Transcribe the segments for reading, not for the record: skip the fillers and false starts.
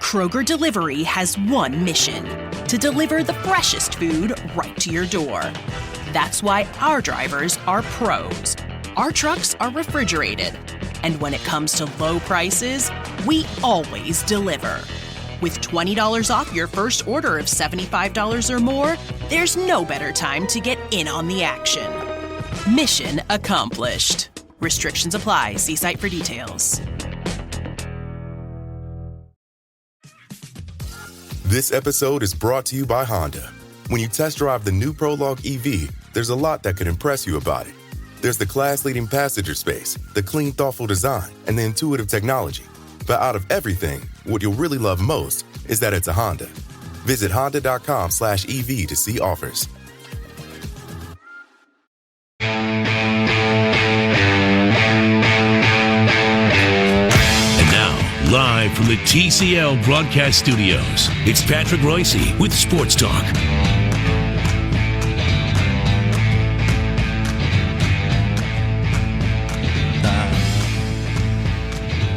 Kroger Delivery has one mission: to deliver the freshest food right to your door. That's why our drivers are pros. Our trucks are refrigerated. And when it comes to low prices, we always deliver. With $20 off your first order of $75 or more, there's no better time to get in on the action. Mission accomplished. Restrictions apply. See site for details. This episode is brought to you by Honda. When you test drive the new Prologue EV, there's a lot that could impress you about it. There's the class-leading passenger space, the clean, thoughtful design, and the intuitive technology. But out of everything, what you'll really love most is that it's a Honda. Visit honda.com/EV to see offers. And now, live from the TCL broadcast studios, it's Patrick Royce with Sports Talk.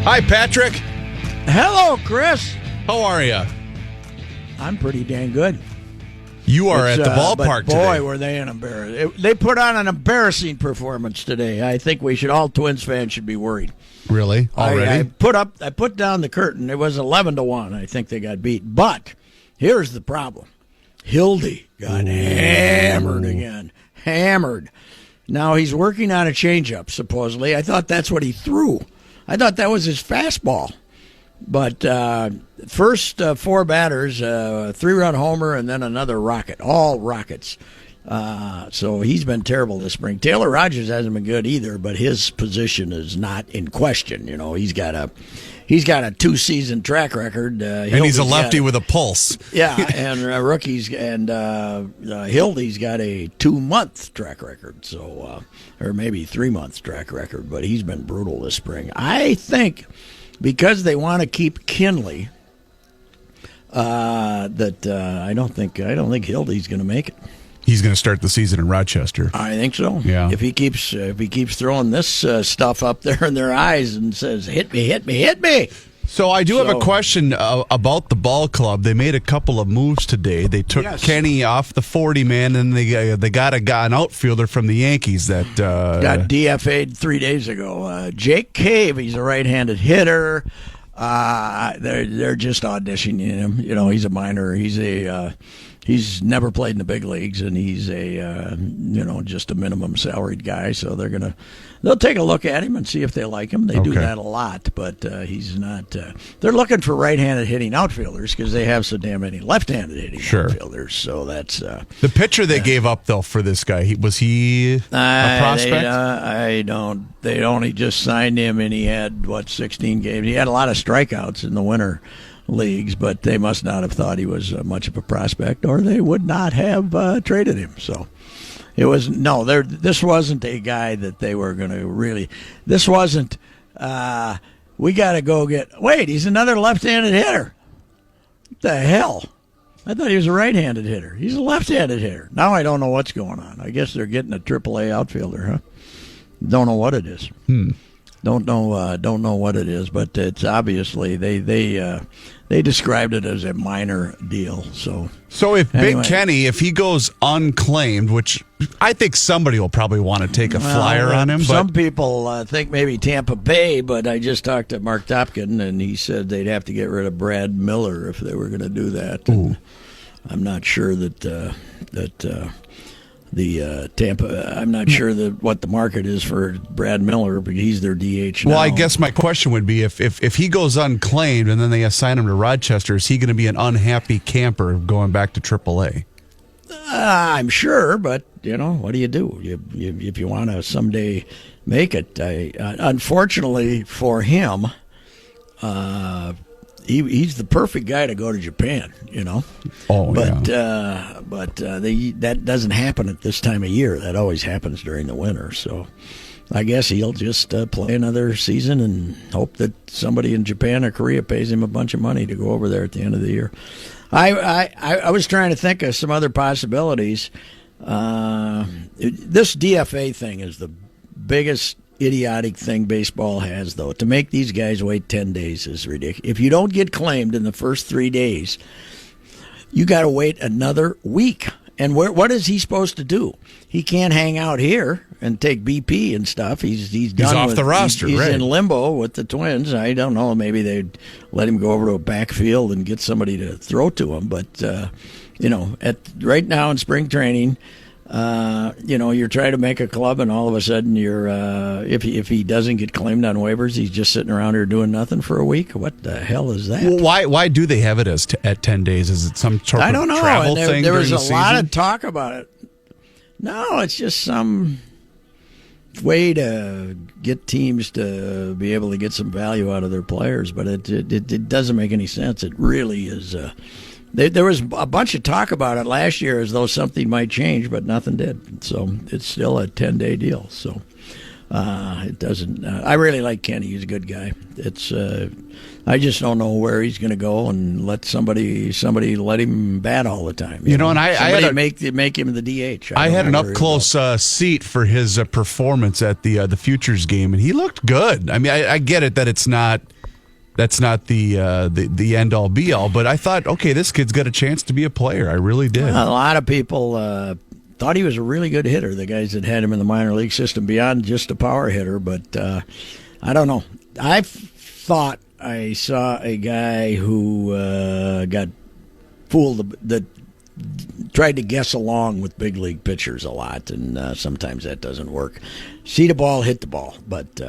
Hi, Patrick. Hello, Chris. How are you? I'm pretty dang good. You are at the ballpark today. Boy, were they They put on an embarrassing performance today. I think all Twins fans should be worried. Really? Already? I put down the curtain. It was 11-1. I think they got beat. But here's the problem. Hildy got hammered again. Hammered. Now he's working on a changeup, supposedly. I thought that's what he threw. I thought that was his fastball. But first four batters, 3-run homer, and then another rocket. All rockets. So he's been terrible this spring. Taylor Rogers hasn't been good either, but his position is not in question. You know, he's got a 2-season track record. And he's a lefty with a pulse. Yeah, and rookies and Hildy's got a 2-month track record, so or maybe 3-month track record. But he's been brutal this spring. I think because they want to keep Kinley, I don't think Hildy's going to make it. He's going to start the season in Rochester. I think so. Yeah. If he keeps throwing this stuff up there in their eyes and says, "Hit me, hit me, hit me." So I do have a question about the ball club. They made a couple of moves today. They took Kenny off the 40-man, and they got an outfielder from the Yankees that got DFA'd 3 days ago. Jake Cave, he's a right-handed hitter. They're just auditioning him. You know, he's a minor. He's never played in the big leagues, and he's just a minimum salaried guy. So they'll take a look at him and see if they like him. They do that a lot, but he's not. They're looking for right-handed hitting outfielders because they have so damn many left-handed hitting outfielders. So that's the pitcher they gave up though for this guy. Was he a prospect? They only just signed him, and he had 16 games. He had a lot of strikeouts in the winter leagues, but they must not have thought he was much of a prospect, or they would not have traded him. So it was this wasn't a guy that they were going to really. This wasn't. We got to go get. Wait, he's another left-handed hitter. What the hell? I thought he was a right-handed hitter. He's a left-handed hitter. Now I don't know what's going on. I guess they're getting a AAA outfielder, huh? Don't know what it is. Don't know what it is, but it's obviously they described it as a minor deal. So if Big Kenny, if he goes unclaimed, which I think somebody will probably want to take a flyer on him. Some people think maybe Tampa Bay, but I just talked to Mark Topkin, and he said they'd have to get rid of Brad Miller if they were going to do that. And I'm not sure that the Tampa. I'm not sure what the market is for Brad Miller, but he's their DH now. Well, I guess my question would be if he goes unclaimed and then they assign him to Rochester, is he going to be an unhappy camper going back to AAA? I'm sure, but what do you do? If you want to someday make it, unfortunately for him, he's the perfect guy to go to Japan, But that doesn't happen at this time of year. That always happens during the winter. So I guess he'll just play another season and hope that somebody in Japan or Korea pays him a bunch of money to go over there at the end of the year. I was trying to think of some other possibilities. This DFA thing is the biggest idiotic thing baseball has, though. To make these guys wait 10 days is ridiculous. If you don't get claimed in the first 3 days, you got to wait another week. And what is he supposed to do? He can't hang out here and take BP and stuff. He's done. He's off the roster. He's right. in limbo with the Twins. I don't know. Maybe they'd let him go over to a backfield and get somebody to throw to him. But right now in spring training, you're trying to make a club, and all of a sudden you're if he doesn't get claimed on waivers, he's just sitting around here doing nothing for a week. What the hell is that? Well, why do they have it as at 10 days? Is it some sort I don't know. of travel and thing? There was during a the lot season? of talk about it. No, it's just some way to get teams to be able to get some value out of their players, but it doesn't make any sense. It really is. There was a bunch of talk about it last year as though something might change, but nothing did. So it's still a 10-day deal. So it doesn't. I really like Kenny. He's a good guy. It's. I just don't know where he's going to go and let somebody let him bat all the time. You know, and I had make him the DH. I had an up close seat for his performance at the Futures game, and he looked good. I mean, I get it that it's not. That's not the end all be all, but I thought, okay, this kid's got a chance to be a player. I really did. Well, a lot of people thought he was a really good hitter. The guys that had him in the minor league system, beyond just a power hitter. But I don't know. I thought I saw a guy who got fooled that tried to guess along with big league pitchers a lot, and sometimes that doesn't work. See the ball, hit the ball, but.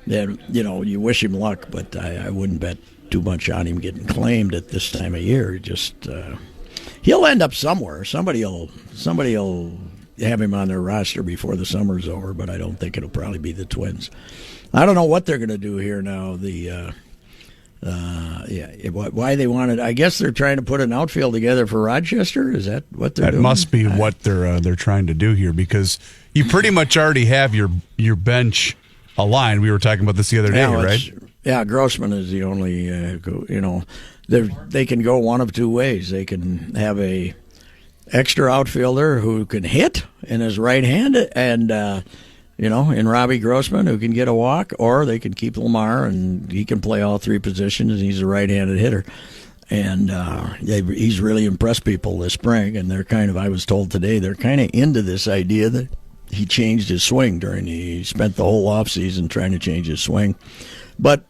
Then, you wish him luck, but I wouldn't bet too much on him getting claimed at this time of year. Just he'll end up somewhere. Somebody'll have him on their roster before the summer's over, but I don't think it'll probably be the Twins. I don't know what they're going to do here now. Why they wanted? I guess they're trying to put an outfield together for Rochester. Is that what they're doing? That must be what they're trying to do here, because you pretty much already have your bench. A line. We were talking about this the other day, right? Yeah, Grossman is the only, they can go one of two ways. They can have a extra outfielder who can hit and is right-handed, and, in Robbie Grossman, who can get a walk, or they can keep Lamar, and he can play all three positions, and he's a right-handed hitter. And he's really impressed people this spring, and they're I was told today, they're kind of into this idea that he changed his swing he spent the whole offseason trying to change his swing. But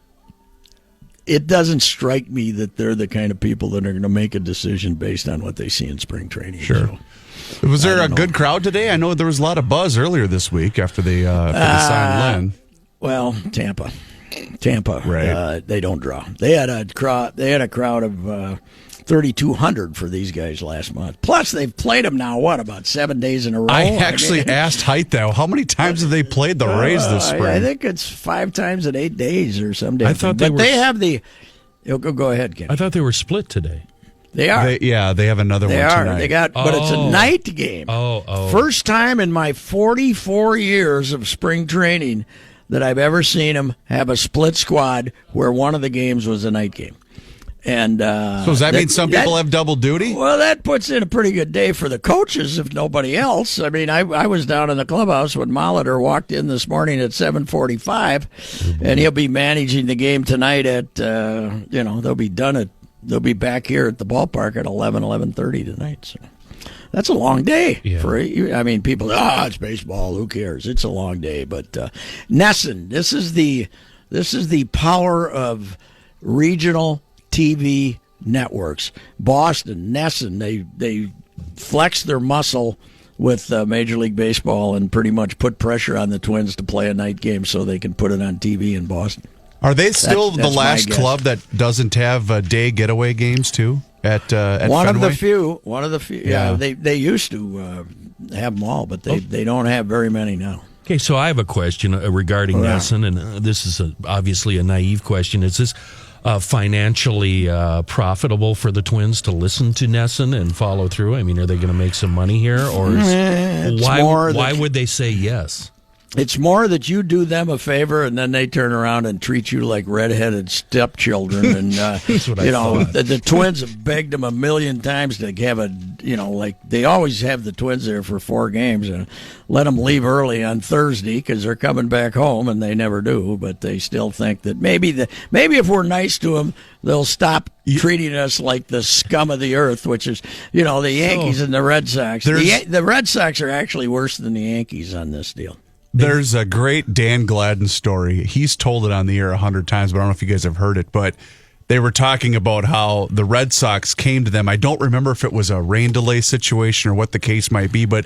it doesn't strike me that they're the kind of people that are going to make a decision based on what they see in spring training. Sure. So, was there a good crowd today? I know there was a lot of buzz earlier this week after they signed Lynn. Well, Tampa, right? They don't draw. They had a crowd of 3,200 for these guys last month. Plus, they've played them now, about 7 days in a row? I actually asked Height, though, how many times have they played the Rays this spring? I think it's 5 times in 8 days or something. I thought they have the... Go ahead, Ken. I thought they were split today. They are. They have another one tonight. But it's a night game. Oh. First time in my 44 years of spring training that I've ever seen them have a split squad where one of the games was a night game. And so does that mean some people have double duty? Well, that puts in a pretty good day for the coaches, if nobody else. I mean, I was down in the clubhouse when Molitor walked in this morning at 7:45, and he'll be managing the game tonight at they'll be back here at the ballpark at 11:30 tonight. So that's a long day people. It's baseball. Who cares? It's a long day. But NESN, this is the power of regional TV networks. Boston, NESN, they flex their muscle with Major League Baseball and pretty much put pressure on the Twins to play a night game so they can put it on TV in Boston. Are they still the last club that doesn't have day getaway games too at one Fenway? One of the few. Yeah, they used to have them all, but they don't have very many now. Okay, so I have a question regarding NESN, and this is obviously a naive question. Is this financially profitable for the Twins to listen to NESN and follow through? I mean, are they going to make some money here, or why would they say yes? It's more that you do them a favor, and then they turn around and treat you like redheaded stepchildren. And That's what I thought. The Twins have begged them a million times to have like they always have the Twins there for 4 games and let them leave early on Thursday because they're coming back home, and they never do. But they still think that maybe if we're nice to them, they'll stop treating us like the scum of the earth, which is the Yankees and the Red Sox. The Red Sox are actually worse than the Yankees on this deal. There's a great Dan Gladden story. He's told it on the air 100 times, but I don't know if you guys have heard it. But they were talking about how the Red Sox came to them. I don't remember if it was a rain delay situation or what the case might be, but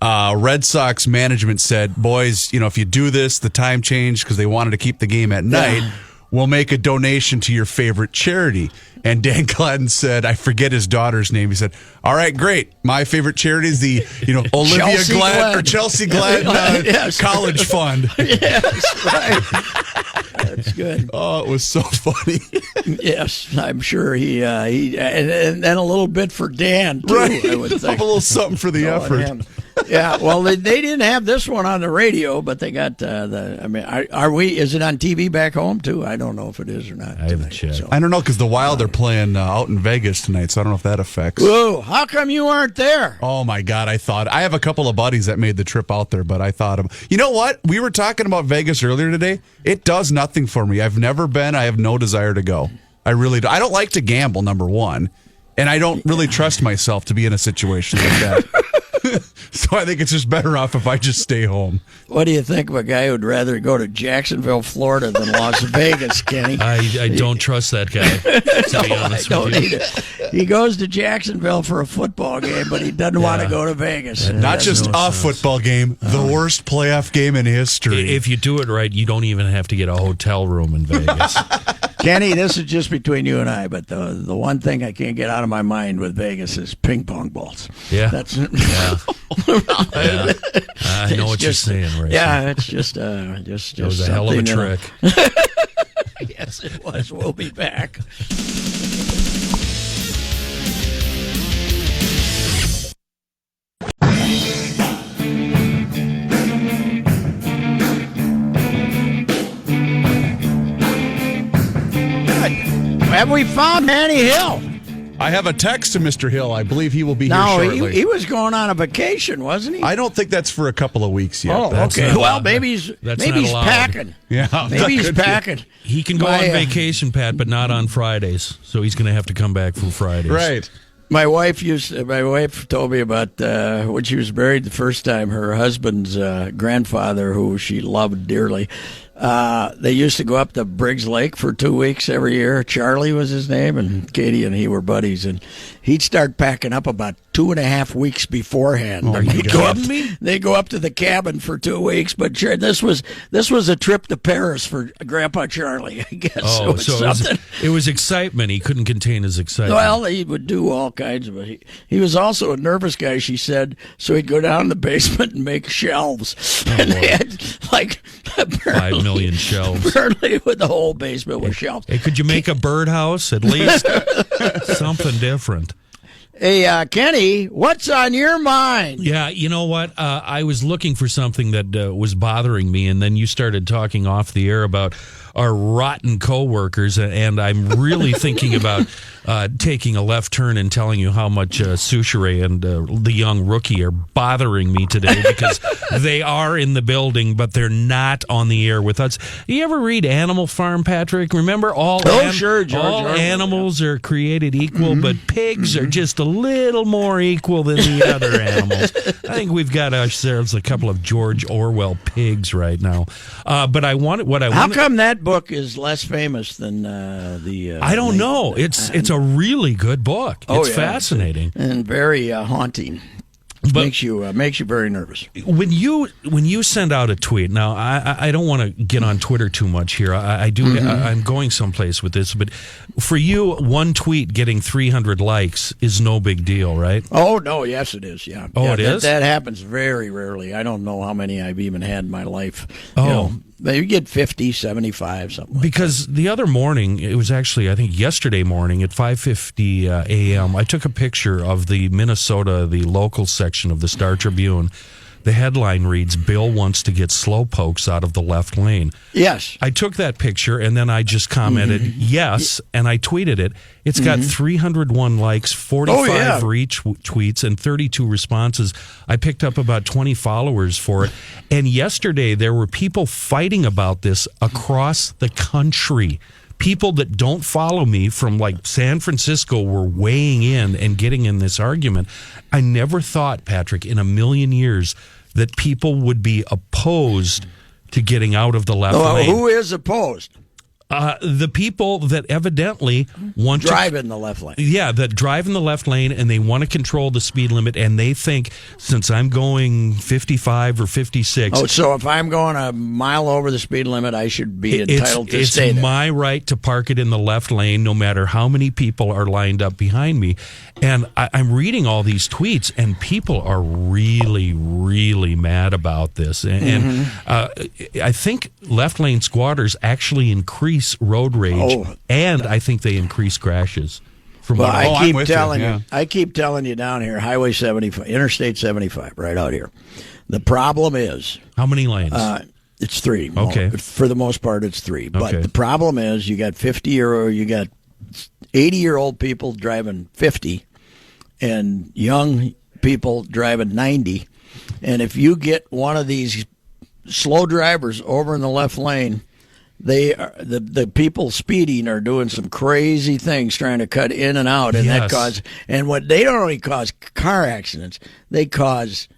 Red Sox management said, boys, if you do this, the time change, because they wanted to keep the game at night, we'll make a donation to your favorite charity. And Dan Gladden said, I forget his daughter's name. He said, all right, great. My favorite charity is the, Olivia Gladden or Chelsea Gladden College Fund. Yes, right. That's good. Oh, it was so funny. Yes, I'm sure he and a little bit for Dan, too, right. I would Just think. a little something for the effort. Yeah, well, they didn't have this one on the radio, but they got is it on TV back home, too? I don't know if it is or not. I haven't checked. I don't know, because the Wild are playing out in Vegas tonight, so I don't know if that affects. Whoa, how come you aren't there? Oh, my God, I have a couple of buddies that made the trip out there, but I thought you know what? We were talking about Vegas earlier today. It does nothing for me. I've never been. I have no desire to go. I really do. I don't like to gamble, number one, and I don't really trust myself to be in a situation like that. So I think it's just better off if I just stay home. What do you think of a guy who'd rather go to Jacksonville, Florida than Las Vegas, Kenny? I don't trust that guy, to be honest with you. He goes to Jacksonville for a football game, but he doesn't want to go to Vegas. Not just a football game, the worst playoff game in history. If you do it right, you don't even have to get a hotel room in Vegas. Kenny, this is just between you and I, but the one thing I can't get out of my mind with Vegas is ping pong balls. Yeah. Yeah. I know what you're saying, Ray. Yeah, it's just it was a hell of a trick. Yes, it was. We'll be back. Have we found Manny Hill? I have a text to Mr. Hill. I believe he will be here shortly. No, he was going on a vacation, wasn't he? I don't think that's for a couple of weeks yet. Oh, okay. Well, maybe he's packing. Yeah, maybe he's packing. He can go on vacation, Pat, but not on Fridays. So he's going to have to come back for Fridays. Right. My wife told me about when she was married the first time. Her husband's grandfather, who she loved dearly, they used to go up to Briggs Lake for 2 weeks every year. Charlie was his name, and Katie and he were buddies. And he'd start packing up about 2.5 weeks beforehand. Oh, They'd go up to the cabin for 2 weeks. But sure, this was a trip to Paris for Grandpa Charlie, I guess. Oh, it was excitement. He couldn't contain his excitement. Well, he would do all kinds of it. He was also a nervous guy, she said, so he'd go down in the basement and make shelves. And they had, like, 5 million shelves. Apparently, with the whole basement with shelves. Hey, could you make a birdhouse at least? Something different. Hey, Kenny, what's on your mind? Yeah, you know what? I was looking for something that was bothering me, and then you started talking off the air about our rotten coworkers, and I'm really thinking about taking a left turn and telling you how much Souchere and the young rookie are bothering me today because they are in the building, but they're not on the air with us. You ever read Animal Farm, Patrick? Remember sure, George. All animals are created equal, but pigs are just a little more equal than the other animals. I think we've got ourselves a couple of George Orwell pigs right now. But how come that book is less famous than the? I don't know. It's a really good book. It's fascinating and very haunting. But makes you very nervous. When you send out a tweet, now I don't want to get on Twitter too much here. I do. I'm going someplace with this, but for you, one tweet getting 300 likes is no big deal, right? Oh no, yes it is. Yeah. Oh, it is. That happens very rarely. I don't know how many I've even had in my life. Oh. You get 50, 75, something like because that. The other morning, it was actually, I think, yesterday morning at 5:50 a.m., I took a picture of the local section of the Star Tribune the headline reads, Bill wants to get slowpokes out of the left lane. Yes. I took that picture and then I just commented, yes, and I tweeted it. It's got 301 likes, 45 retweets, and 32 responses. I picked up about 20 followers for it. And yesterday, there were people fighting about this across the country. People that don't follow me from like San Francisco were weighing in and getting in this argument. I never thought, Patrick, in a million years that people would be opposed to getting out of the left lane. Who is opposed? The people that evidently want drive in the left lane. Yeah, that drive in the left lane, and they want to control the speed limit, and they think since I'm going 55 or 56... Oh, so if I'm going a mile over the speed limit, I should be entitled to stay there. It's my right to park it in the left lane no matter how many people are lined up behind me. And I'm reading all these tweets, and people are really, really mad about this. And I think left lane squatters actually increase road rage, and I think they increase crashes. I keep telling you down here, Highway 75, Interstate 75, right out here. The problem is, how many lanes? It's 3. Okay, for the most part, it's 3. But the problem is, you got 80-year-old people driving 50, and young people driving 90. And if you get one of these slow drivers over in the left lane, the people speeding are doing some crazy things trying to cut in and out, and what they don't only cause car accidents, they cause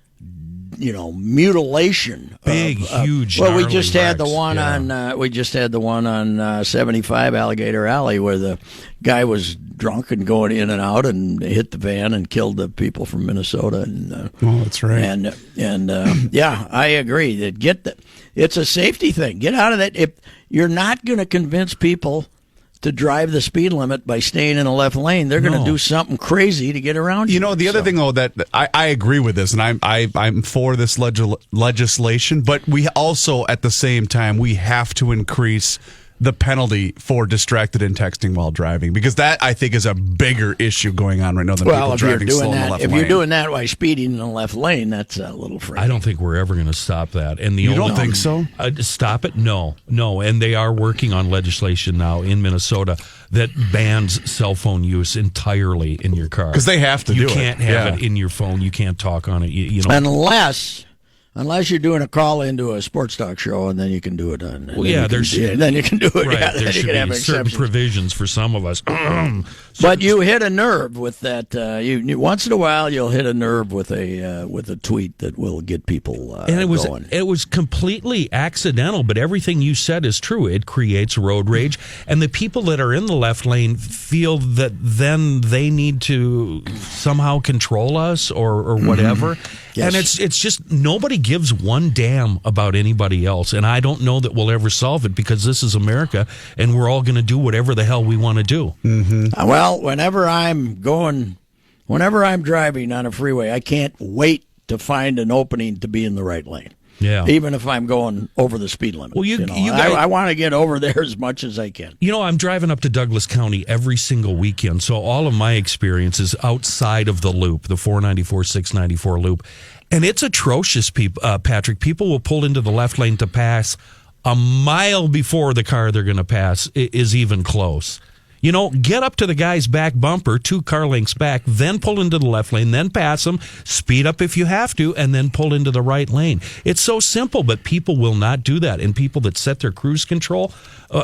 mutilation. Huge. Well, we just had the one on 75 Alligator Alley where the guy was drunk and going in and out and hit the van and killed the people from Minnesota. And that's right. And I agree that it's a safety thing. Get out of that. If you're not going to convince people to drive the speed limit by staying in the left lane, they're going to do something crazy to get around you. The other thing, though, that I agree with this, and I'm for this legislation, but we also, at the same time, we have to increase the penalty for distracted and texting while driving, because that, I think, is a bigger issue going on right now than people driving slow in the left lane. If you're doing that while speeding in the left lane, that's a little freaky. I don't think we're ever going to stop that. And you don't think so? Stop it? No. And they are working on legislation now in Minnesota that bans cell phone use entirely in your car. Because they have to do it. You can't have it in your phone. You can't talk on it. Unless you're doing a call into a sports talk show, and then you can do it on. Well, then you can do it. Right, yeah, there should be certain provisions for some of us. But you hit a nerve with that. You once in a while you'll hit a nerve with a tweet that will get people and going. It was completely accidental, but everything you said is true. It creates road rage, and the people that are in the left lane feel that then they need to somehow control us or whatever. Yes. And it's just nobody gives one damn about anybody else, and I don't know that we'll ever solve it because this is America, and we're all going to do whatever the hell we want to do. Mm-hmm. Well, whenever I'm driving on a freeway, I can't wait to find an opening to be in the right lane. Yeah. Even if I'm going over the speed limit. Well, I want to get over there as much as I can. I'm driving up to Douglas County every single weekend, so all of my experience is outside of the loop, the 494, 694 loop. And it's atrocious, Patrick. People will pull into the left lane to pass a mile before the car they're going to pass is even close. Get up to the guy's back bumper, 2 car lengths back, then pull into the left lane, then pass him, speed up if you have to, and then pull into the right lane. It's so simple, but people will not do that. And people that set their cruise control,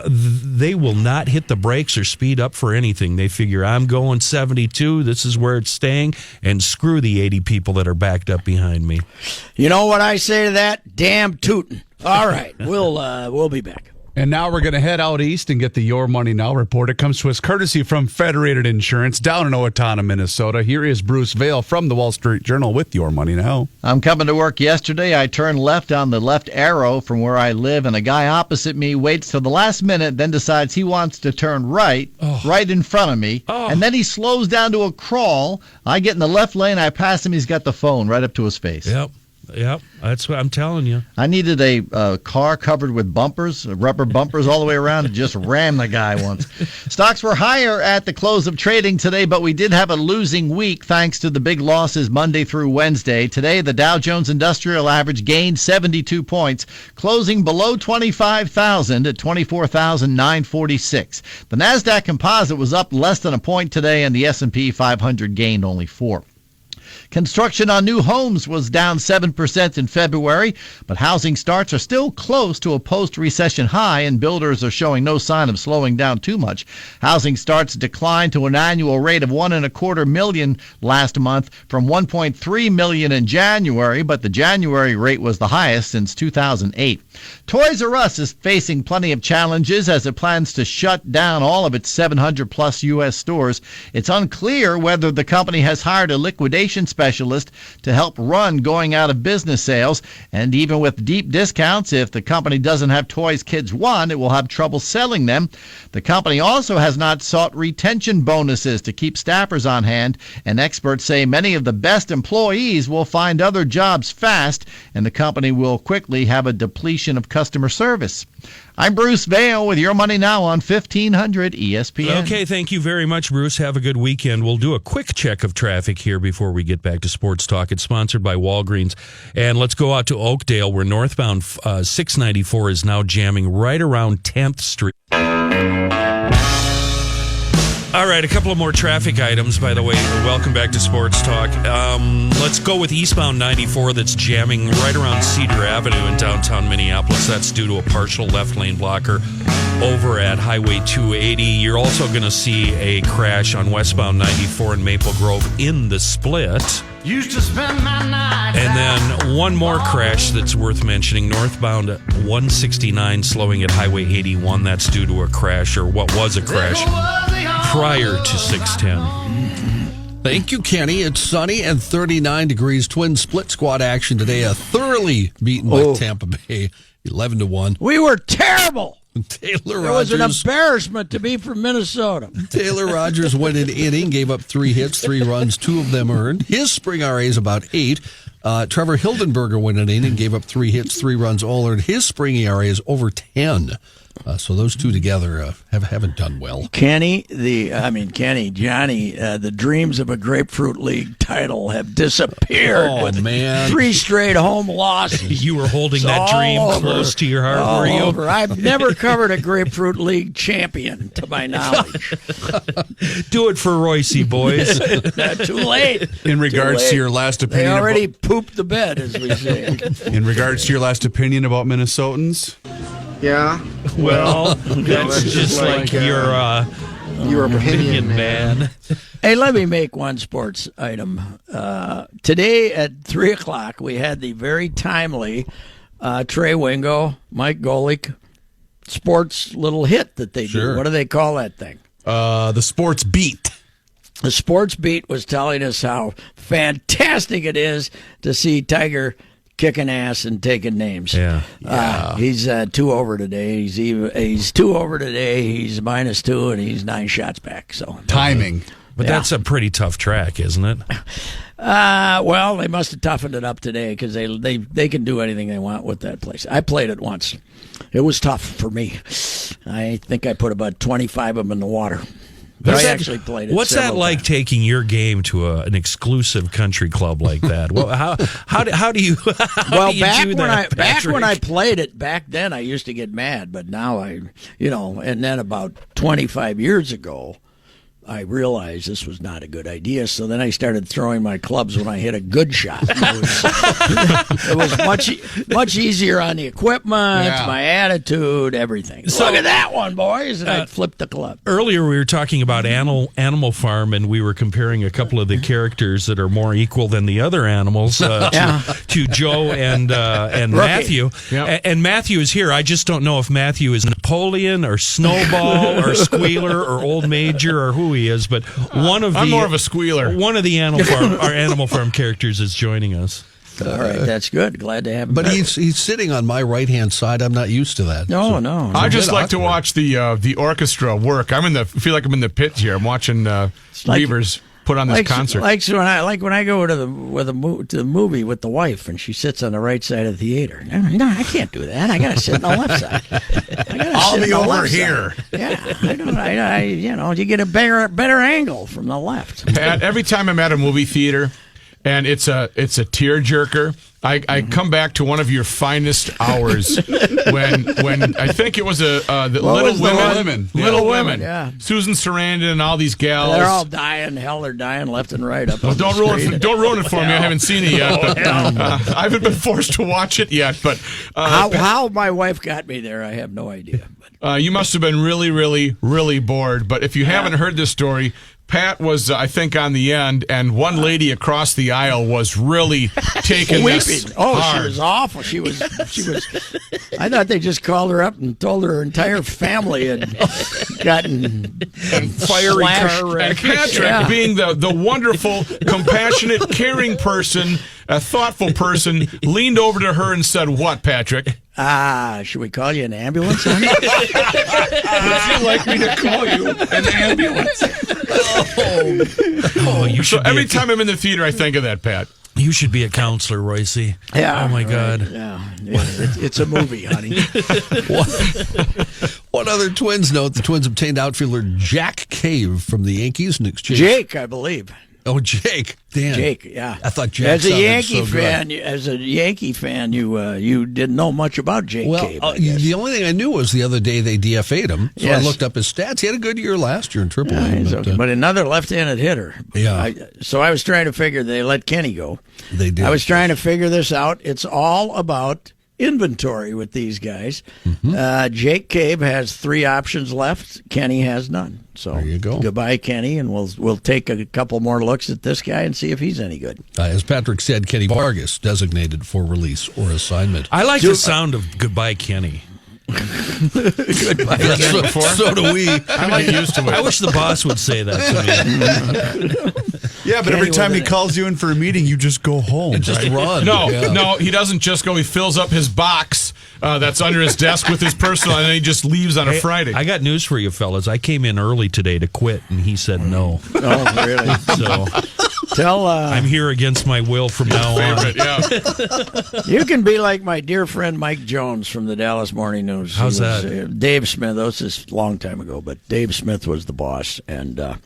they will not hit the brakes or speed up for anything. They figure, I'm going 72, this is where it's staying, and screw the 80 people that are backed up behind me. You know what I say to that? Damn tootin'. All right, we'll be back. And now we're going to head out east and get the Your Money Now report. It comes to us courtesy from Federated Insurance down in Owatonna, Minnesota. Here is Bruce Vail from the Wall Street Journal with Your Money Now. I'm coming to work yesterday. I turned left on the left arrow from where I live, and a guy opposite me waits till the last minute, then decides he wants to turn right in front of me, and then he slows down to a crawl. I get in the left lane, I pass him, he's got the phone right up to his face. Yep. Yep, that's what I'm telling you. I needed a car covered with bumpers, rubber bumpers all the way around, and just ram the guy once. Stocks were higher at the close of trading today, but we did have a losing week thanks to the big losses Monday through Wednesday. Today, the Dow Jones Industrial Average gained 72 points, closing below 25,000 at 24,946. The Nasdaq Composite was up less than a point today, and the S&P 500 gained only 4. Construction on new homes was down 7% in February, but housing starts are still close to a post-recession high, and builders are showing no sign of slowing down too much. Housing starts declined to an annual rate of 1.25 million last month from 1.3 million in January, but the January rate was the highest since 2008. Toys R Us is facing plenty of challenges as it plans to shut down all of its 700-plus U.S. stores. It's unclear whether the company has hired a liquidation specialist to help run going out of business sales, and even with deep discounts, if the company doesn't have toys kids want, it will have trouble selling them. The company also has not sought retention bonuses to keep staffers on hand, and experts say many of the best employees will find other jobs fast, and the company will quickly have a depletion of customer service. I'm Bruce Vail with Your Money Now on 1500 ESPN. Okay, thank you very much, Bruce. Have a good weekend. We'll do a quick check of traffic here before we get back to Sports Talk. It's sponsored by Walgreens. And let's go out to Oakdale, where northbound 694 is now jamming right around 10th Street. All right, a couple of more traffic items, by the way. Welcome back to Sports Talk. Let's go with eastbound 94 that's jamming right around Cedar Avenue in downtown Minneapolis. That's due to a partial left lane blocker over at Highway 280. You're also going to see a crash on westbound 94 in Maple Grove in the split. Used to spend my night. And then one more crash that's worth mentioning, northbound 169 slowing at Highway 81. That's due to a crash, or what was a crash, prior to 610. Thank you, Kenny. It's sunny and 39 degrees. Twin split squad action today. A thoroughly beaten by Tampa Bay, 11-1. We were terrible. Taylor It was Rogers. an embarrassment to be from Minnesota. Taylor Rogers went an inning, gave up 3 hits, 3 runs, 2 of them earned. His spring RA is about 8. Trevor Hildenberger went an inning, gave up 3 hits, 3 runs, all earned. His spring ERA is over 10. So those two together haven't done well. Johnny, the dreams of a Grapefruit League title have disappeared. Oh, man. 3 straight home losses. You were holding that dream close to your heart, were you? Over. I've never covered a Grapefruit League champion, to my knowledge. Do it for Royce, boys. Too late. In regards to your last They opinion, already pooped the bed, as we say. in regards to your last opinion about Minnesotans, Yeah. Well, that's just like your opinion, man. Hey, let me make one sports item. Today at 3 o'clock, we had the very timely Trey Wingo, Mike Golick sports little hit that they do. What do they call that thing? the Sports Beat. The Sports Beat was telling us how fantastic it is to see Tiger kicking ass and taking names. Yeah. He's 2 over today. He's 2 over today. He's -2, and he's 9 shots back. So Timing. But that's a pretty tough track, isn't it? Well, they must have toughened it up today because they can do anything they want with that place. I played it once. It was tough for me. I think I put about 25 of them in the water. But I actually played it. What's that like, taking your game to an exclusive country club like that? Well, how do you do that, back when I played it back then, I used to get mad, but now and then about 25 years ago, I realized this was not a good idea. So then I started throwing my clubs when I hit a good shot. It was much easier on the equipment, my attitude, everything. So, look at that one, boys! And I flipped the club. Earlier, we were talking about Animal Farm, and we were comparing a couple of the characters that are more equal than the other animals to Joe and Matthew. Yep. And Matthew is here. I just don't know if Matthew is Napoleon or Snowball or Squealer or Old Major or who he is, but I'm more of a squealer. One of the Animal Farm characters is joining us. All right, that's good. Glad to have him. But he's sitting on my right-hand side. I'm not used to that. No. I just like to watch the orchestra work. I feel like I'm in the pit here. I'm watching Reavers put on this concert. Like when I go to the movie with the wife and she sits on the right side of the theater. No, I can't do that. I got to sit on the left side. I'll be over here. Yeah, you get a better angle from the left. Pat, every time I'm at a movie theater and it's a tearjerker, I come back to one of your finest hours when I think it was the Little Women. Yeah. Susan Sarandon and all these gals. They're all dying. Hell, they're dying left and right. Don't ruin it for me. I haven't seen it yet. But, I haven't been forced to watch it yet. But how my wife got me there, I have no idea. You must have been really, really, really bored. But if you haven't heard this story, Pat was, I think, on the end, and one lady across the aisle was really taking this hard. She was awful. She was. I thought they just called her up and told her entire family had gotten fiery car wreck. And Patrick, being the wonderful, compassionate, caring person, a thoughtful person, leaned over to her and said, "What, Patrick?" Should we call you an ambulance? Would you like me to call you an ambulance? You should. So every time I'm in the theater, I think of that, Pat. You should be a counselor, Royce. Yeah. Oh my God. Yeah. It's a movie, honey. One other Twins note: the Twins obtained outfielder Jack Cave from the Yankees in exchange. Jake, I believe. Oh, Jake. Dan. Jake, yeah. I thought Jack as a Yankee so fan, good. you didn't know much about Jake Cave. The only thing I knew was the other day they DFA'd him. So Yes. I looked up his stats. He had a good year last year in AAA. But another left-handed hitter. Yeah. So I was trying to figure they let Kenny go. They did. I was trying to figure this out. It's all about inventory with these guys. Mm-hmm. Jake Cave has 3 options left. Kenny has none. So there you go. Goodbye, Kenny, and we'll take a couple more looks at this guy and see if he's any good. As Patrick said, Kenny Vargas designated for release or assignment. I like the sound of "Goodbye, Kenny." Goodbye. So do we. I'm not used to it. I wish the boss would say that to me. Yeah, but every time he calls you in for a meeting, you just go home. And just run. No, he doesn't just go. He fills up his box that's under his desk with his personal, and then he just leaves on a Friday. I got news for you, fellas. I came in early today to quit, and he said no. Oh, really? So I'm here against my will from now on. Yeah. You can be like my dear friend Mike Jones from the Dallas Morning News. How's that? Dave Smith. This is a long time ago, but Dave Smith was the boss, and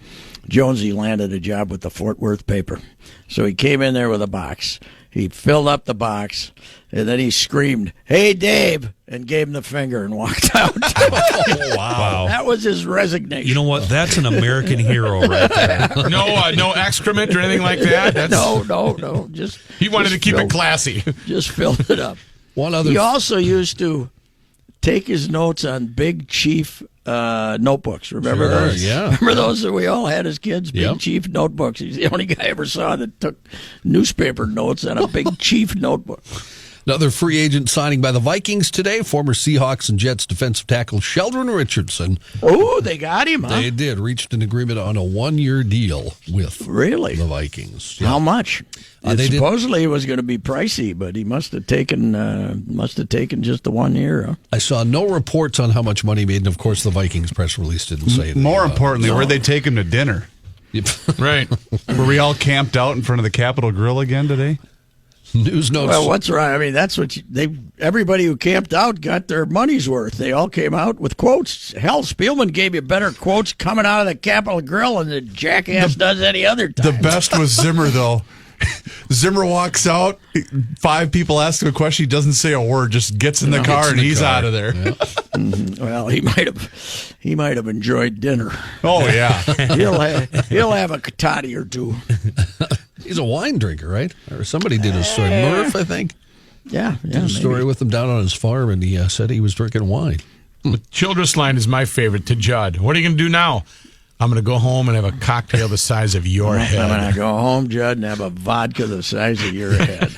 Jonesy landed a job with the Fort Worth paper. So he came in there with a box. He filled up the box, and then he screamed, "Hey, Dave," and gave him the finger and walked out. Oh, wow. That was his resignation. You know what? That's an American hero right there. No excrement or anything like that? No. He wanted to keep it classy. Just filled it up. One He also used to take his notes on Big Chief notebooks. Remember those? Yeah. Remember those that we all had as kids? Big Yep. Chief notebooks. He's the only guy I ever saw that took newspaper notes on a Big Chief notebook. Another free agent signing by the Vikings today. Former Seahawks and Jets defensive tackle Sheldon Richardson. Oh, they got him, huh? They did. Reached an agreement on a 1-year deal with Really? the Vikings. How much? They did- Supposedly it was going to be pricey, but he must have taken just the 1 year. Huh? I saw no reports on how much money he made, and of course the Vikings press release didn't say anything. More about importantly, where'd they take him to dinner? it. Right. Were we all camped out in front of the Capitol Grill again today? News notes. Well, what's wrong? I mean, that's what everybody who camped out got their money's worth. They all came out with quotes. Hell, Spielman gave you better quotes coming out of the Capitol Grill than the jackass does any other time. The best was Zimmer, though. Zimmer walks out. 5 people ask him a question. He doesn't say a word. Just gets in the car and he's out of there. Yeah. Well, he might have enjoyed dinner. Oh yeah, he'll have a toddy or two. He's a wine drinker, right? Or somebody did a story. Murph, I think. Yeah, Did a story with him down on his farm, and he said he was drinking wine. The Childress line is my favorite to Judd. What are you going to do now? I'm going to go home and have a cocktail the size of your head. I'm going to go home, Judd, and have a vodka the size of your head.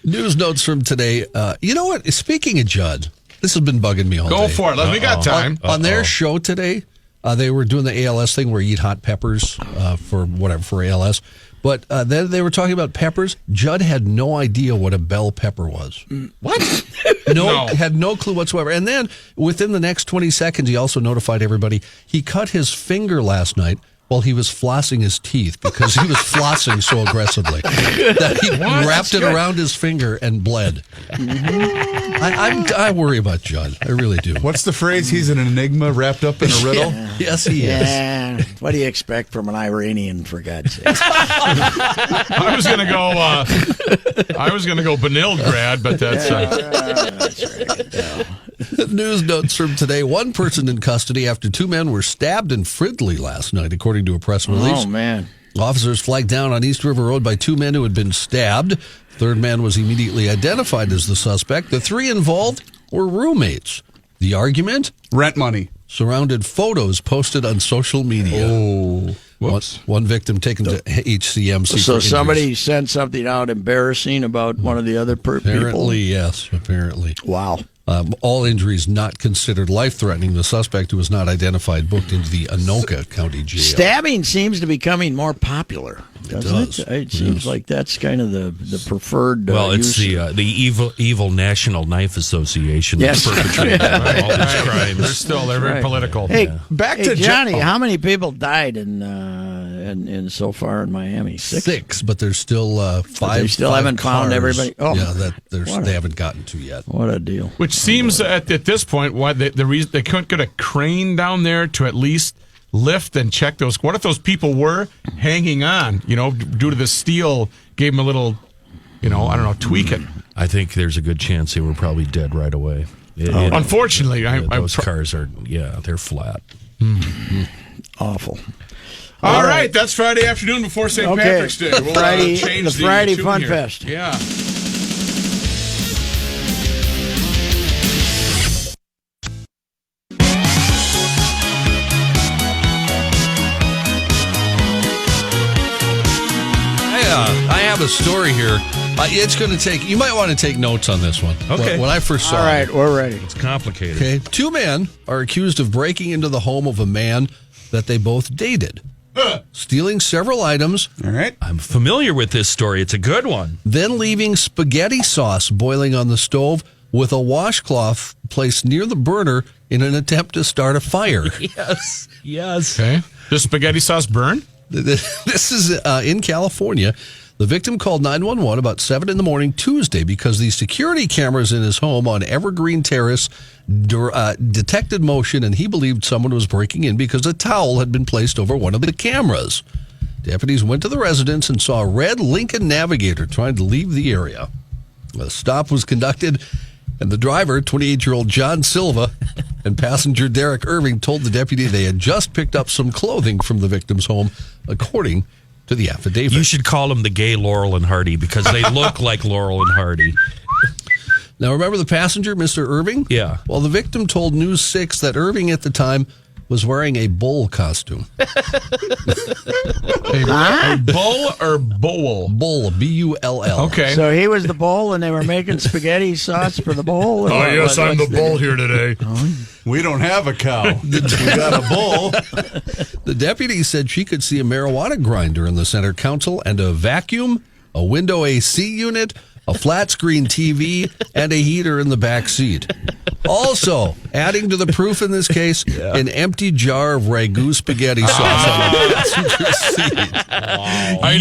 News notes from today. You know what? Speaking of Judd, this has been bugging me all day. Go for it. We got time. On their show today, they were doing the ALS thing where you eat hot peppers for ALS. But then they were talking about peppers. Judd had no idea what a bell pepper was. What? No, had no clue whatsoever. And then within the next 20 seconds, he also notified everybody he cut his finger last night Well, he was flossing his teeth because he was flossing so aggressively that he wrapped it around his finger and bled. I worry about Judd. I really do. What's the phrase? He's an enigma wrapped up in a riddle? Yes, he is. Yeah. What do you expect from an Iranian, for God's sake? I was gonna go Benilgrad, but that's That's right. Yeah. News notes from today. One person in custody after two men were stabbed in Fridley last night, according to a press release. Oh, man. Officers flagged down on East River Road by two men who had been stabbed. Third man was immediately identified as the suspect. The three involved were roommates. The argument? Rent money. Surrounded photos posted on social media. Oh, whoops. One victim taken to HCMC. So somebody sent something out embarrassing about one of the other people? Apparently, yes. Apparently. Wow. All injuries not considered life-threatening. The suspect, who was not identified, booked into the Anoka County Jail. Stabbing seems to be becoming more popular, doesn't it? It seems like that's kind of the preferred Well, it's use. the evil National Knife Association Yes. that's perpetrating all these crimes. they're very political. Hey, back to Johnny. How many people died in so far in Miami? Six, but there's still five. They still five haven't found cars. everybody. Oh, yeah, they haven't gotten to yet. What a deal! Which seems at this point why the reason they couldn't get a crane down there to at least lift and check those. What if those people were hanging on? Due to the steel, gave them a little, I don't know, tweaking. I think there's a good chance they were probably dead right away. Unfortunately, those cars are they're flat. Awful. All right, that's Friday afternoon before St. Patrick's Day. We'll change the Friday tune Fun here. Fest. Yeah. I have a story here. It's going to take. You might want to take notes on this one. Okay. When I first saw All right, it. we're ready. It's complicated. Okay. Two men are accused of breaking into the home of a man that they both dated, stealing several items. All right. I'm familiar with this story. It's a good one. Then leaving spaghetti sauce boiling on the stove with a washcloth placed near the burner in an attempt to start a fire. Yes. Okay. Does spaghetti sauce burn? This is in California. The victim called 911 about 7 in the morning Tuesday because the security cameras in his home on Evergreen Terrace detected motion, and he believed someone was breaking in because a towel had been placed over one of the cameras. Deputies went to the residence and saw a red Lincoln Navigator trying to leave the area. A stop was conducted, and the driver, 28-year-old John Silva, and passenger Derek Irving told the deputy they had just picked up some clothing from the victim's home, according to the affidavit. You should call them the gay Laurel and Hardy because they look like Laurel and Hardy. Now, remember the passenger, Mr. Irving? Yeah. Well, the victim told News 6 that Irving at the time was wearing a bull costume. A bull or bowl? Bull, B-U-L-L. Okay. So he was the bowl, and they were making spaghetti sauce for the bowl. Oh, yes, I'm the bull here today. We don't have a cow. We got a bull. The deputy said she could see a marijuana grinder in the center console and a vacuum, a window AC unit, a flat screen TV, and a heater in the back seat. Also, adding to the proof in this case, an empty jar of ragu spaghetti sauce on the passenger seat.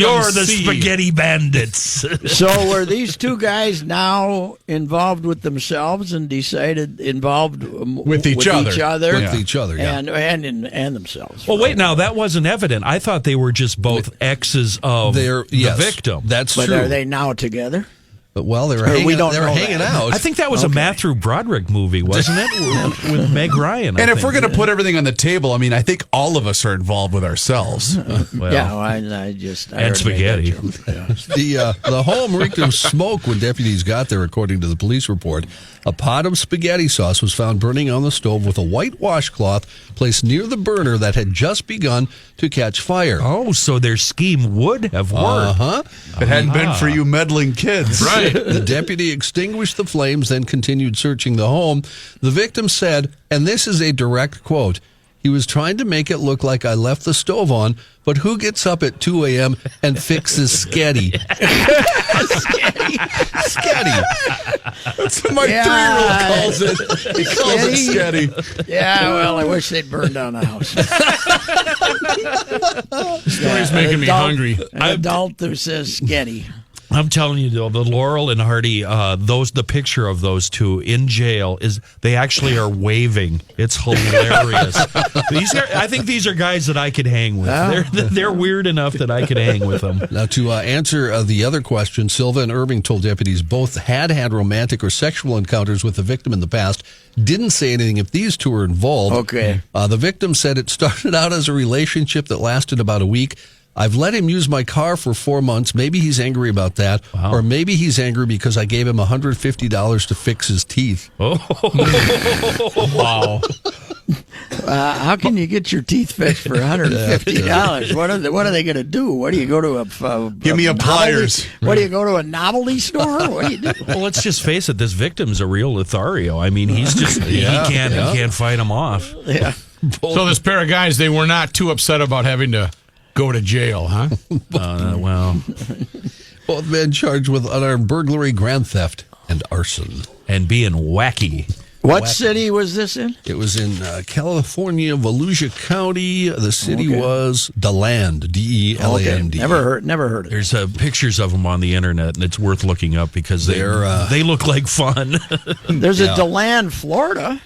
You're the spaghetti bandits. So were these two guys now involved with themselves and decided involved With each other. With each other, yeah. and themselves? Well, wait, now that wasn't evident. I thought they were just both exes of the victim. That's But true. are they now together? But, well, they were Or hanging, we don't they were know hanging that. out. I think that was a Matthew Broderick movie, wasn't it? With Meg Ryan. And if we're going to put everything on the table, I mean, I think all of us are involved with ourselves. Well, Yeah, I just I and heard spaghetti. The home reeked of smoke when deputies got there, according to the police report. A pot of spaghetti sauce was found burning on the stove with a white washcloth placed near the burner that had just begun to catch fire. Oh, so their scheme would have worked. Uh-huh. If it hadn't been for you meddling kids. Right. The deputy extinguished the flames, then continued searching the home. The victim said, and this is a direct quote, "He was trying to make it look like I left the stove on, but who gets up at 2 a.m. and fixes sketty?" Sketty. That's what my Yeah. 3-year-old calls it. He calls it sketty. Yeah, well, I wish they'd burn down the house. Story's making me hungry. An adult who says sketty. I'm telling you, though, the Laurel and Hardy, the picture of those two in jail is they actually are waving. It's hilarious. I think these are guys that I could hang with. They're weird enough that I could hang with them. Now, to answer the other question, Silva and Irving told deputies both had romantic or sexual encounters with the victim in the past. Didn't say anything if these two were involved. Okay. The victim said it started out as a relationship that lasted about a week. I've let him use my car for 4 months. Maybe he's angry about that. Wow. Or maybe he's angry because I gave him $150 to fix his teeth. Oh, Wow. How can you get your teeth fixed for $150? What are they going to do? What do you go to Give me a pliers. What do you go to a novelty store? What do you do? well, let's just face it. This victim's a real Lothario. I mean, he's just he can't fight him off. Yeah. So this pair of guys, they were not too upset about having to go to jail, huh? Well, Both men charged with unarmed burglary, grand theft, and arson. and being wacky. What city was this in? It was in California, Volusia County. The city was DeLand, D-E-L-A-N-D. Okay. Never heard of it. There's pictures of them on the internet, and it's worth looking up because they look like fun. There's a DeLand, Florida.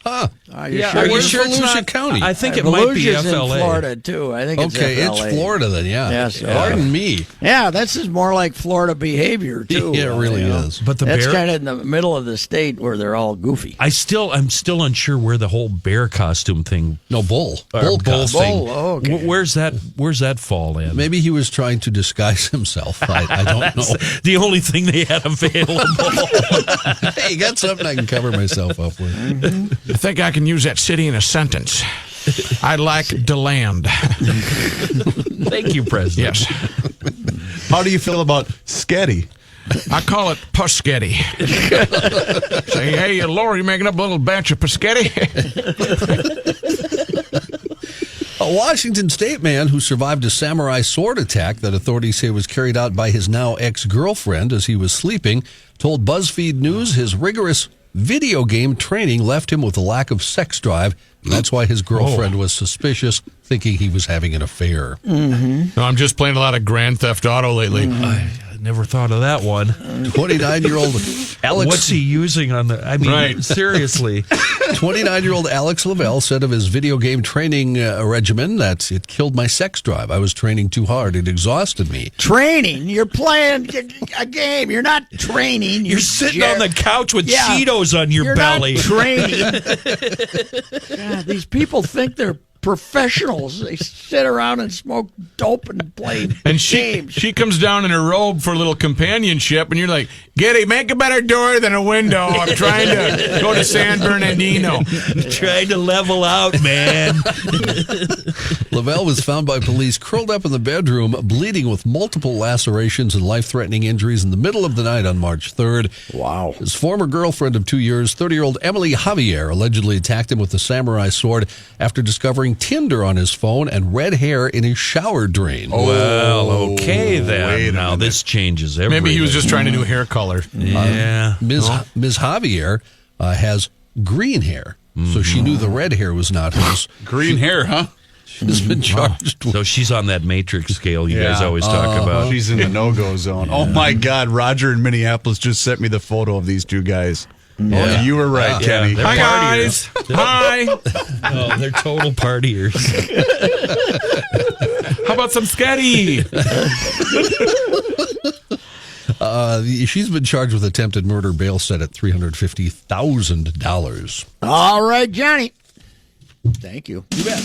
Huh. Are you Yeah, sure? are you Where's sure it's Volusia not? County? I think it might be Volusia's FLA. in Florida, too. I think it's Okay, FLA. it's Florida then, yeah. Yes, Pardon me. Yeah, this is more like Florida behavior, too. Yeah, it really is. But the That's bear, kind of in the middle of the state where they're all goofy. I'm still unsure where the whole bear costume thing. No, bull. or Bull bull costume. thing. Bull, oh, okay. Where's that fall in? Maybe he was trying to disguise himself. I don't know. The only thing they had available. Hey, you got something I can cover myself up with. I think I can use that city in a sentence. I like DeLand. Thank you, President. Yes. How do you feel about sketty? I call it Puschetti. Say, hey, Laura, you making up a little batch of Puschetti? A Washington State man who survived a samurai sword attack that authorities say was carried out by his now ex-girlfriend as he was sleeping told BuzzFeed News his rigorous video game training left him with a lack of sex drive. And that's why his girlfriend was suspicious, thinking he was having an affair. No, I'm just playing a lot of Grand Theft Auto lately. I never thought of that one. 29-year-old Alex. What's he using on the? I mean, Right. seriously. 29-year-old Alex Lavelle said of his video game training regimen that it killed my sex drive. I was training too hard. It exhausted me. Training? You're playing a game. You're not training. You're sitting on the couch with Cheetos on your You're belly. not training. God, these people think they're professionals. They sit around and smoke dope and play And games. she comes down in her robe for a little companionship, and you're like, Giddy, make a better door than a window. I'm trying to go to San Bernardino. Trying to level out, man. Lavelle was found by police curled up in the bedroom, bleeding with multiple lacerations and life-threatening injuries in the middle of the night on March 3rd. Wow. His former girlfriend of 2 years, 30-year-old Emily Javier, allegedly attacked him with a samurai sword after discovering Tinder on his phone and red hair in his shower drain. Well, okay wait then. a Now minute. this changes everything. Maybe he was just trying to do hair color. Yeah. Ms. Javier has green hair, so she knew the red hair was not hers. Green hair, huh? She's been charged with So she's on that matrix scale you guys always talk about. She's in the no-go zone. Oh, my God. Roger in Minneapolis just sent me the photo of these two guys. Yeah. Oh, you were right, Yeah, Kenny. they're Hi, partiers. guys. Hi. Oh, they're total partiers. How about some sketty? She's been charged with attempted murder, bail set at $350,000. All right, Johnny. Thank you. You bet.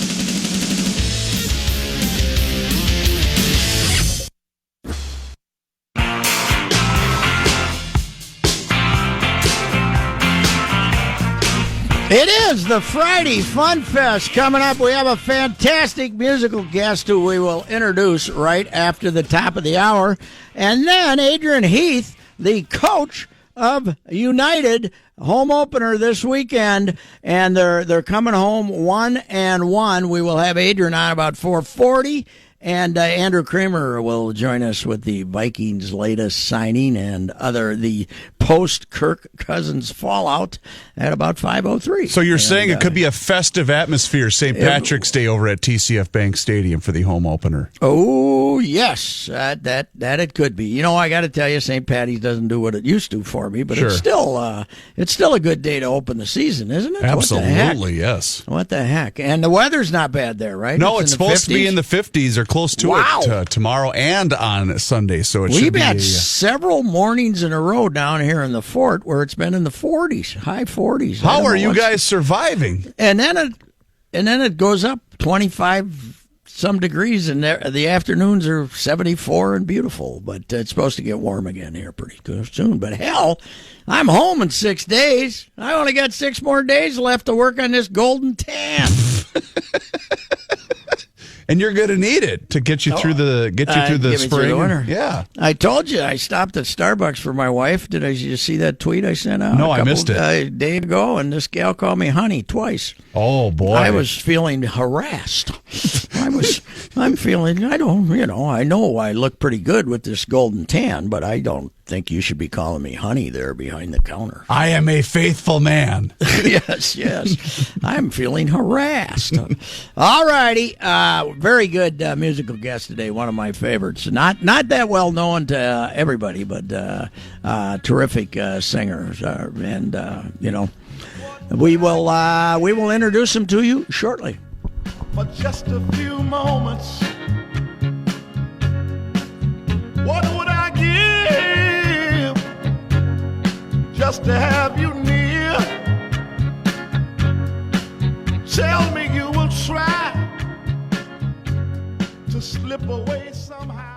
It is the Friday Fun Fest coming up. We have a fantastic musical guest who we will introduce right after the top of the hour. And then Adrian Heath, the coach of United, home opener this weekend, and they're coming home 1-1. We will have Adrian on about 4:40. And Andrew Kramer will join us with the Vikings' latest signing and the post-Kirk Cousins fallout at about 5:03. So you're saying it could be a festive atmosphere, St. Patrick's Day over at TCF Bank Stadium for the home opener. Oh, yes, that it could be. You know, I got to tell you, St. Patty's doesn't do what it used to for me, but it's still a good day to open the season, isn't it? Absolutely, yes. What the heck? And the weather's not bad there, right? No, it's supposed to be in the 50s or close to it tomorrow and on Sunday. So we've had several mornings in a row down here in the fort where it's been in the 40s, high 40s. How are you guys surviving? And then it goes up 25 some degrees, and the afternoons are 74 and beautiful. But it's supposed to get warm again here pretty soon. But hell, I'm home in 6 days. I only got 6 more days left to work on this golden tan. And you're going to need it to get you through the spring. Through the winter. Yeah, I told you I stopped at Starbucks for my wife. Did you see that tweet I sent out? No, I missed it. A day ago, and this gal called me honey twice. Oh boy, I was feeling harassed. I'm feeling. I know I look pretty good with this golden tan, but I don't think you should be calling me honey there behind the counter. I am a faithful man. Yes. I'm feeling harassed. All righty. Very good musical guest today. One of my favorites. Not that well known to everybody, but terrific singers. We will introduce him to you shortly. For just a few moments, what would I give just to have you near? Tell me you will try to slip away somehow.